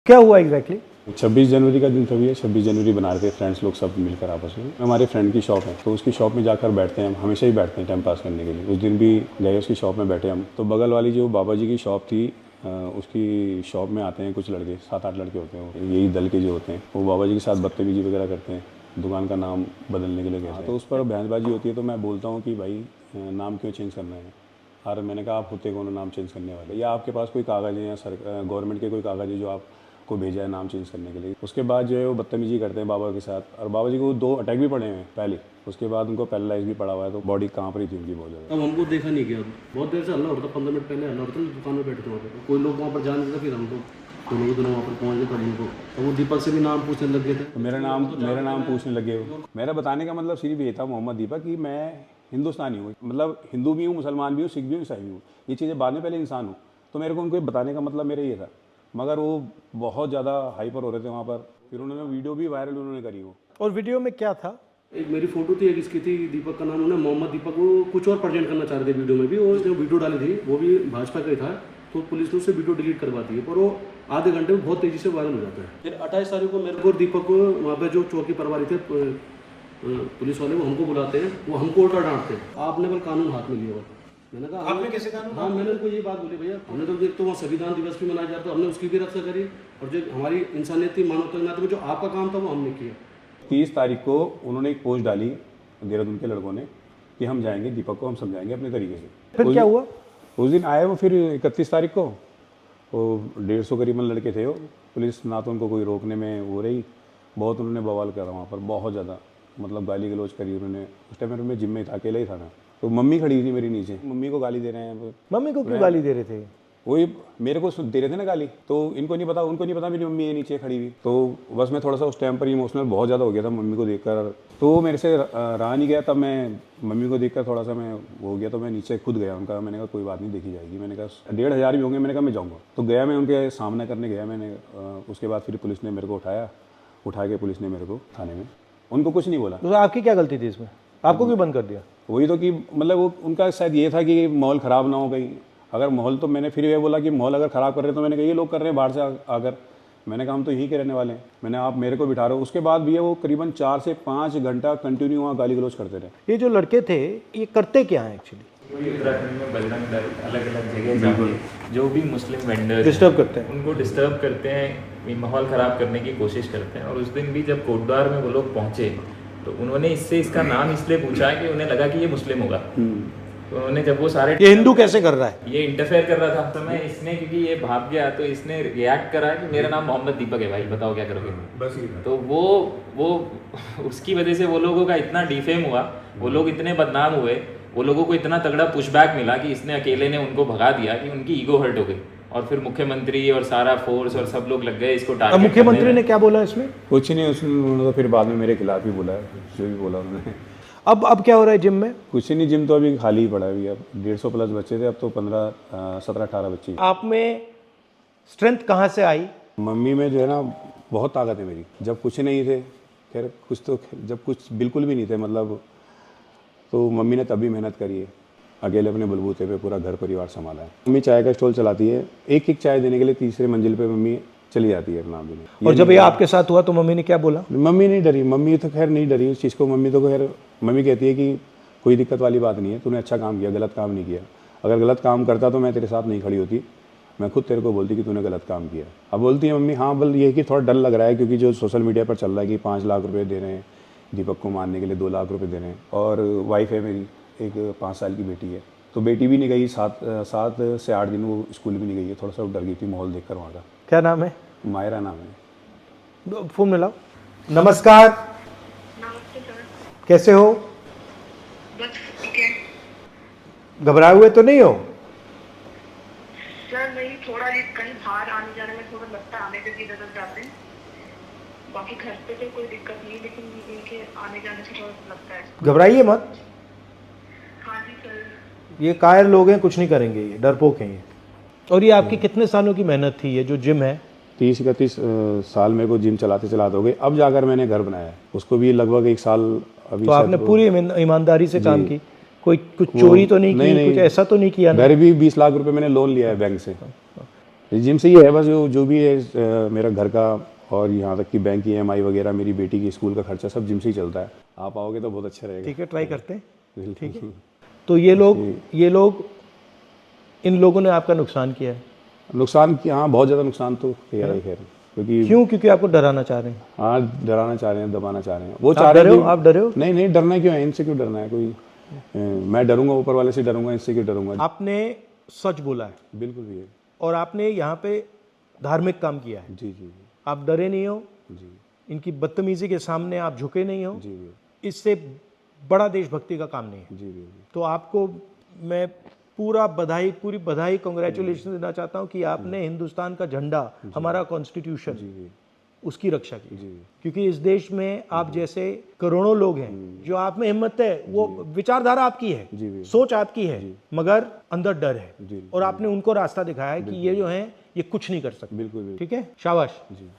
क्या हुआ एग्जैक्टली? 26 जनवरी का दिन था भैया। 26 जनवरी बना रहे थे फ्रेंड्स लोग सब मिलकर आपस में। हमारे फ्रेंड की शॉप है तो उसकी शॉप में जाकर बैठते हैं हम, हमेशा ही बैठते हैं टाइम पास करने के लिए। उस दिन भी गए उसकी शॉप में बैठे हम। तो बगल वाली जो बाबा जी की शॉप थी उसकी शॉप में आते हैं कुछ लड़के, 7-8 लड़के होते हैं, यही दल के जो होते हैं, वो बाबा जी के साथ बदतमीजी वगैरह करते हैं, दुकान का नाम बदलने के लिए कहते हैं। तो उस पर बहसबाजी होती है तो मैं बोलता हूँ कि भाई नाम क्यों चेंज करना है। और मैंने कहा आप होते कौन नाम चेंज करने वाले, या आपके पास कोई कागज़ है या गवर्नमेंट के कोई कागज़ है जो आपको भेजा है नाम चेंज करने के लिए। उसके बाद जो है वो बदतमीजी करते हैं बाबा के साथ, और बाबा जी को 2 अटैक भी पड़े हैं पहले। उसके बाद उनको पैरालाइज भी पड़ा हुआ है, तो बॉडी कांप रही थी उनकी बहुत ज़्यादा। अब हमको देखा नहीं गया, बहुत देर से हल्ला हो रहा था, 15 मिनट पहले हल्ला हो रहा था, दुकान में बैठे थे वहाँ पे, कोई लोग वहाँ पर जा नहीं था। फिर हम लोग दोनों वहाँ पर पहुँच गए तब उनको, तो वो दीपक से भी नाम पूछने लग गए थे। तो मेरा नाम पूछने लगे हो। मेरा बताने का मतलब सिर्फ ये था मोहम्मद दीपक कि मैं हिंदुस्तानी हूँ, मतलब हिंदू भी हूँ, मुसलमान भी हूँ, सिख भी हूँ, ईसाई भी हूँ, ये चीज़ें बाद में, पहले इंसान हूँ। तो मेरे को उनको बताने का मतलब मेरा ये था, मगर वो बहुत ज़्यादा हाइपर हो रहे थे वहाँ पर। फिर उन्होंने वीडियो भी वायरल उन्होंने करी वो। और वीडियो में क्या था? एक मेरी फोटो थी, एक इसकी थी, दीपक का नाम, उन्होंने मोहम्मद दीपक को कुछ और प्रेजेंट करना चाह रहे थे वीडियो में भी, और जो वीडियो डाली थी वो भी भाजपा का ही था। तो पुलिस ने उससे वीडियो डिलीट करवा दी है, पर वो आधे घंटे में बहुत तेज़ी से वायरल हो जाता है। फिर 28 तारीख को मेरे को और दीपक को वहाँ पे जो चौकी प्रभारी थे पुलिस वाले, वो हमको बुलाते हैं, वो हमको उल्टा डांटते हैं, आपने बल कानून हाथ में लिया हुआ। मैंने कहा आपने कैसे कानून? हाँ, मैंने उनको ये बात बोली, भैया हमने तो देख तो वहाँ संविधान दिवस भी मनाया जाता है, हमने उसकी भी रक्षा करी, और जो हमारी इंसानियत थी, मानवता के नाते में जो आपका काम था वो हमने किया। 30 तारीख को उन्होंने एक पोस्ट डाली देहरादून के लड़कों ने कि हम जाएंगे, दीपक को हम समझाएंगे अपने तरीके से। फिर क्या हुआ? उस दिन आए वो, फिर 31 तारीख को वो 150 करीबन लड़के थे वो। पुलिस ना तो उनको कोई रोकने में वो रही, बहुत उन्होंने बवाल करा वहाँ पर, बहुत ज़्यादा, मतलब गाली गलौज करी उन्होंने। उस टाइम मैं जिम में था, अकेला ही था मैं। तो मम्मी खड़ी थी मेरी नीचे, मम्मी को गाली दे रहे हैं। मम्मी को क्यों गाली दे रहे थे? वही मेरे को दे रहे थे ना गाली, तो इनको नहीं पता, उनको नहीं पता मेरी मम्मी है नीचे खड़ी हुई। तो बस मैं थोड़ा सा उस टाइम पर इमोशनल बहुत ज़्यादा हो गया था मम्मी को देखकर, तो वो मेरे से रहा नहीं गया। तब मैं मम्मी को देखकर थोड़ा सा मैं हो गया, तो मैं नीचे खुद गया उनका। मैंने कहा कोई बात नहीं, देखी जाएगी। मैंने कहा 1500 भी होंगे, मैंने कहा मैं जाऊँगा। तो गया, मैं उनके सामना करने गया मैंने। उसके बाद फिर पुलिस ने मेरे को उठा के पुलिस ने मेरे को थाने में, उनको कुछ नहीं बोला। तो आपकी क्या गलती थी इसमें? आपको क्यों बंद कर दिया? वही तो कि मतलब वो उनका शायद ये था कि माहौल ख़राब ना हो कहीं। अगर माहौल, तो मैंने फिर ये बोला कि माहौल अगर ख़राब कर रहे हैं, तो मैंने कहा ये लोग कर रहे हैं बाहर से आकर। मैंने कहा हम तो यहीं के रहने वाले हैं। मैंने आप मेरे को बिठा रहे हो। उसके बाद भी वो करीबन 4 से 5 घंटा कंटिन्यू वहाँ गाली गलौज करते रहे। ये जो लड़के थे ये करते क्या हैं एक्चुअली? उत्तराखंड में बजरंग दल अलग अलग जगह जाके जो भी मुस्लिम वेंडर डिस्टर्ब करते हैं, उनको डिस्टर्ब करते हैं, माहौल ख़राब करने की कोशिश करते हैं। और उस दिन भी जब कोटद्वार में वो लोग पहुँचे तो उन्होंने इसका नाम इसलिए पूछा कि उन्हें लगा कि ये मुस्लिम होगा। तो उन्होंने जब वो सारे, ये हिंदू कैसे कर रहा है, ये इंटरफेयर कर रहा था, तो मैं इसने, क्योंकि ये भाग गया तो इसने रिएक्ट करा कि मेरा नाम मोहम्मद दीपक है भाई, बताओ क्या करोगे। बस तो वो उसकी वजह से वो लोगों का इतना डिफेम हुआ, वो लोग इतने बदनाम हुए, वो लोगों को इतना तगड़ा पुशबैक मिला कि इसने अकेले ने उनको भगा दिया कि उनकी ईगो हर्ट हो गई। और फिर मुख्यमंत्री और सारा फोर्स और सब लोग लग गए इसको टारगेट। मुख्यमंत्री ने क्या बोला इसमें? कुछ नहीं, उन्होंने तो फिर बाद में मेरे खिलाफ ही बोला है, जो भी बोला उन्होंने। अब क्या हो रहा है जिम में? कुछ नहीं, जिम तो अभी खाली ही पड़ा है। अभी अब 150 प्लस बच्चे थे, अब तो 17-18 बच्चे। आप में स्ट्रेंथ कहाँ से आई? मम्मी में जो है ना बहुत ताकत है मेरी। जब कुछ नहीं थे, खैर कुछ तो, जब कुछ बिल्कुल भी नहीं थे मतलब, तो मम्मी ने तभी मेहनत करी है, अकेले अपने बलबूते पे पूरा घर परिवार संभाला है। मम्मी चाय का स्टॉल चलाती है, एक चाय देने के लिए 3री मंजिल पे मम्मी चली जाती है नाम देने। और जब ये आपके साथ हुआ तो मम्मी ने क्या बोला? मम्मी नहीं डरी, मम्मी तो खैर नहीं डरी उस चीज़ को। मम्मी तो खैर, मम्मी कहती है कि कोई दिक्कत वाली बात नहीं है, तूने अच्छा काम किया, गलत काम नहीं किया। अगर गलत काम करता तो मैं तेरे साथ नहीं खड़ी होती, मैं खुद तेरे को बोलती कि तूने गलत काम किया। अब बोलती है मम्मी हाँ, बल ये कि थोड़ा डर लग रहा है, क्योंकि जो सोशल मीडिया पर चल रहा है कि 5 लाख रुपये दे रहे हैं दीपक को मारने के लिए, 2 लाख रुपये दे रहे हैं। और वाइफ है मेरी, एक 5 साल की बेटी है, तो बेटी भी नहीं गई, 7 से 8 दिन वो स्कूल भी नहीं गई है। थोड़ा सा डर गई थी माहौल देखकर वहाँ का। क्या नाम है? मायरा नाम है। फोन मिलाओ। नमस्कार। नमस्ते सर। कैसे हो? बस ठीक है। घबराए हुए तो नहीं हो? सर नहीं, थोड़ा ये कहीं बाहर आने जाने में थोड़ा लगता है, आने के इधर उधर जाते हैं, बाकी घर पे तो कोई दिक्कत नहीं, लेकिन इनके आने जाने से थोड़ा लगता है। घबराइए मत। हाँ जी सर। ये कायर लोग हैं, कुछ नहीं करेंगे, ये डरपोक हैं ये। और ये आपकी कितने सालों की मेहनत थी, ये जो जिम है? 30-31 साल मेरे को जिम चलाते हो गए, अब जाकर मैंने घर बनाया है। उसको भी लगभग 1 साल अभी। तो आपने पूरी ईमानदारी से काम की, कुछ चोरी तो नहीं की, कुछ ऐसा तो नहीं किया ना? घर भी 20 लाख रुपए मैंने लोन लिया है बैंक से। जिम से ये है बस, जो भी है मेरा घर का और यहाँ तक कि बैंक की EMI वगैरह, मेरी बेटी की स्कूल का खर्चा सब जिम से ही चलता है। आप आओगे तो बहुत अच्छा रहेगा। ठीक है, ट्राई करते हैं। बिल्कुल। ठीक है, तो ये लोग इन लोगों ने आपका नुकसान किया है। नुकसान की, हाँ बहुत ज़्यादा नुकसान तो खैर है, क्योंकि क्योंकि आपको डराना चाह रहे हैं। हाँ, डराना चाह रहे हैं, दबाना चाह रहे हैं। वो चाह आप रहे डरे हैं हो? आप डरे हो? नहीं नहीं, डरना क्यों है, इनसे क्यों डरना है कोई। मैं डरूंगा ऊपर वाले से डरूंगा, इससे क्यों डरूंगा। आपने सच बोला है बिल्कुल भी है। और आपने यहाँ पे धार्मिक काम किया है। जी जी जी आप डरे नहीं हो, जी इनकी बदतमीजी के सामने आप झुके नहीं हो। जी जी इससे बड़ा देशभक्ति का काम नहीं है। जी जी तो आपको मैं पूरी बधाई कांग्रेचुलेशन देना चाहता हूँ कि आपने हिंदुस्तान का झंडा, हमारा कॉन्स्टिट्यूशन, जी उसकी रक्षा की। जी क्योंकि इस देश में आप जैसे करोड़ों लोग हैं, जो आप में हिम्मत है, वो विचारधारा आपकी है, जी सोच आपकी है, मगर अंदर डर है। जी और आपने उनको रास्ता दिखाया है कि ये जो है ये कुछ नहीं कर सकते। बिल्कुल बिल्कुल। ठीक है, शाबाश। जी।